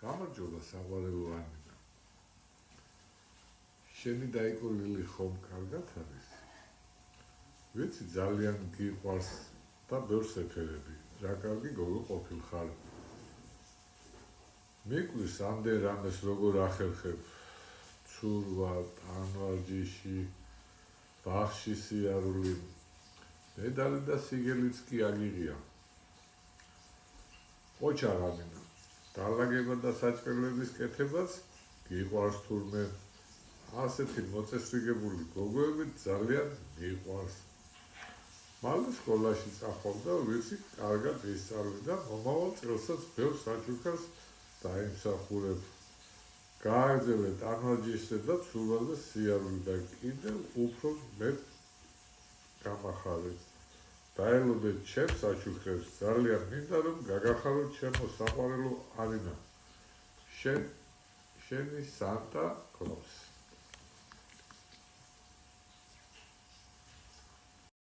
გამარჯობა საყვარელო ანინა. შენი დაიკოლილი ხომ კარგად არის? ვიცი ძალიან გიყვარს და ბევრს ეფერები. რა კარგი გოგო ყოფილხარ. მიკვირს ამდენ რამეს როგორ ახერხებ. ცურვა, ტანვარჯიში, ბაღში სიარული. მედალი და სიგელიც კი აგიღია. ოჩარ ანინა. დალაგება და საჭმელების კეთებაც გიყვარს თურმე ასეთი მოწესრიგებული გოგოები ძალიან მიყვარს. მალე სკოლაში წახვავ და ვიცი კარგად ისწავლე და მომავალ წელსაც ბევრ საჩუქრს დაიმსახურებ. გააგრძელე ტანვარჯიშზე და ცურვაზე სიარული და კიდევ უფრო მეტ გამახარე. დაელოდე ჩემს საჩუქრებს ძალიან მინდა რომ გაგახარო ჩემო საყვარელო ანინა. შენი სანტა კლაუსი.